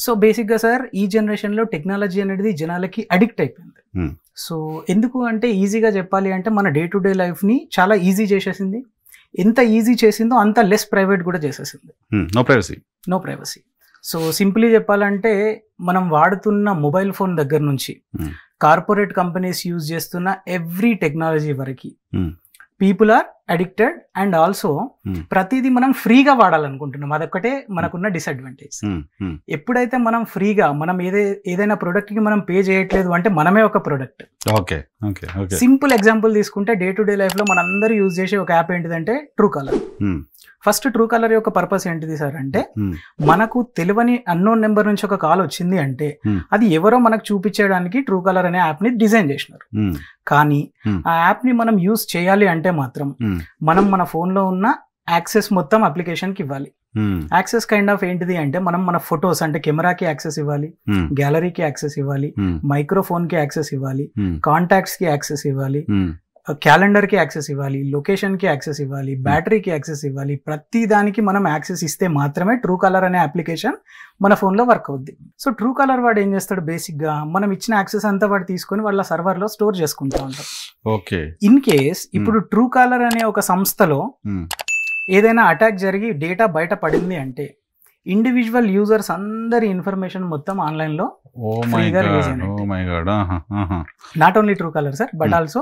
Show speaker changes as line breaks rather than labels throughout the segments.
So బేసిక్గా sir ఈ జనరేషన్లో టెక్నాలజీ అనేది జనాలకి అడిక్ట్ అయిపోయింది. సో ఎందుకు అంటే ఈజీగా చెప్పాలి అంటే మన డే టు డే లైఫ్ని చాలా ఈజీ చేసేసింది. ఎంత ఈజీ చేసిందో అంత లెస్ ప్రైవేట్ కూడా చేసేసింది. No privacy. సో సింప్లీ చెప్పాలంటే మనం వాడుతున్న మొబైల్ ఫోన్ దగ్గర నుంచి కార్పొరేట్ కంపెనీస్ యూజ్ చేస్తున్న ఎవ్రీ టెక్నాలజీ వరకు people are addicted. And also ప్రతిదీ మనం ఫ్రీగా వాడాలనుకుంటున్నాం. అదొక్కటే మనకున్న డిసడ్వాంటేజ్. ఎప్పుడైతే మనం ఫ్రీగా మనం ఏదైనా ప్రోడక్ట్ కి మనం పే చేయట్లేదు అంటే మనమే ఒక ప్రోడక్ట్. సింపుల్ ఎగ్జాంపుల్ తీసుకుంటే డే టు డే లైఫ్ లో మనందరూ యూజ్ చేసే ఒక యాప్ ఏంటిదంటే Truecaller. First Truecaller యొక్క పర్పస్ ఏంటిది సార్ అంటే మనకు తెలియని అన్నోన్ నెంబర్ నుంచి ఒక కాల్ వచ్చింది అంటే అది ఎవరో మనకు చూపించడానికి ట్రూ కాలర్ అనే యాప్ ని డిజైన్ చేసినారు. కానీ ఆ యాప్ ని మనం యూజ్ చేయాలి అంటే మాత్రం మనం మన ఫోన్ లో ఉన్న యాక్సెస్ మొత్తం అప్లికేషన్ కి ఇవ్వాలి. యాక్సెస్ కైండ్ ఆఫ్ ఏంటిది అంటే మనం మన ఫొటోస్ అంటే కెమెరాకి యాక్సెస్ ఇవ్వాలి, గ్యాలరీకి యాక్సెస్ ఇవ్వాలి, మైక్రోఫోన్ కి యాక్సెస్ ఇవ్వాలి, కాంటాక్ట్స్ కి యాక్సెస్ ఇవ్వాలి, క్యాలెండర్ కి యాక్సెస్ ఇవ్వాలి, లొకేషన్ కి యాక్సెస్ ఇవ్వాలి, బ్యాటరీకి యాక్సెస్ ఇవ్వాలి. ప్రతి దానికి మనం యాక్సెస్ ఇస్తే మాత్రమే ట్రూ కాలర్ అనే అప్లికేషన్ మన ఫోన్ లో వర్క్ అవుద్ది. సో ట్రూ కాలర్ వాడు ఏం చేస్తాడు, బేసిక్ గా మనం ఇచ్చిన యాక్సెస్ అంతా వాడు తీసుకొని వాళ్ళ సర్వర్ లో స్టోర్ చేసుకుంటా ఉంటారు. ఇన్ కేస్ ఇప్పుడు ట్రూ కాలర్ అనే ఒక సంస్థలో ఏదైనా అటాక్ జరిగి డేటా బయట పడింది అంటే ఇండివిజువల్ యూజర్స్ అందరి ఇన్ఫర్మేషన్ మొత్తం ఆన్లైన్ లో not only Truecaller sir but also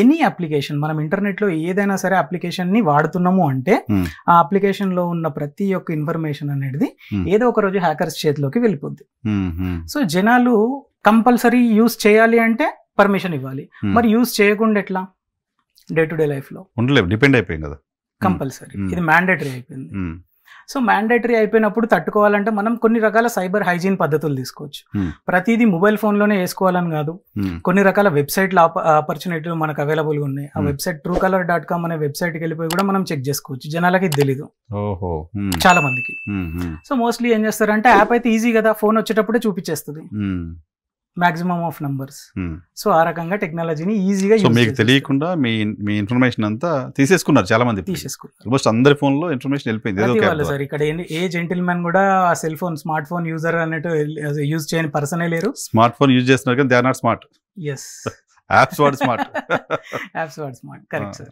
any application. మనం ఇంటర్నెట్ లో ఏదైనా సరే అప్లికేషన్ ని వాడుతున్నాము అంటే ఆ అప్లికేషన్ లో ఉన్న ప్రతి ఒక్క ఇన్ఫర్మేషన్ అనేది ఏదో ఒక రోజు హ్యాకర్స్ చేతిలోకి వెళ్ళిపోద్ది. సో జనాలు కంపల్సరీ యూజ్ చేయాలి అంటే పర్మిషన్ ఇవ్వాలి. మరి యూజ్ చేయకుండా ఎట్లా? డే టు డే లైఫ్ లో
డిపెండ్ అయిపోయింది కదా,
కంపల్సరీ ఇది మ్యాండేటరీ అయిపోయింది. సో మ్యాండేటరీ అయిపోయినప్పుడు తట్టుకోవాలంటే మనం కొన్ని రకాల సైబర్ హైజీన్ పద్ధతులు తీసుకోవచ్చు. ప్రతిదీ మొబైల్ ఫోన్ లోనే వేసుకోవాలని కాదు. కొన్ని రకాల వెబ్సైట్ల ఆపర్చునిటీలు మనకు అవైలబుల్ గా ఉన్నాయి. ఆ వెబ్సైట్ truecaller.com అనే వెబ్సైట్కి వెళ్ళిపోయి కూడా మనం చెక్ చేసుకోవచ్చు. జనాలకి ఇది తెలీదు చాలా మందికి. సో మోస్ట్లీ ఏం చేస్తారంటే యాప్ అయితే ఈజీ కదా, ఫోన్ వచ్చేటప్పుడే చూపించేస్తుంది మాక్సిమం ఆఫ్ నంబర్స్. సో ఆ రకంగా టెక్నాలజీని ఈజీగా
మీకు తెలియకుండా మీ ఇన్ఫర్మేషన్ అంతా తీసేసుకున్నారు చాలా మంది. ఆల్మోస్ట్ అందరి ఫోన్ లో ఇన్ఫర్మేషన్ వెళ్ళిపోయింది
సార్. ఇక్కడ ఏ జెంటిల్మెన్ కూడా cell phone smart phone user అన్నట్టు యూజ్ చేయని పర్సనే లేరు.
స్మార్ట్ ఫోన్ యూజ్ చేస్తున్నారు కానీ they are not smart.
Yes,
apps వాడు స్మార్ట్.
యాప్స్ వాడు స్మార్ట్, కరెక్ట్ సార్.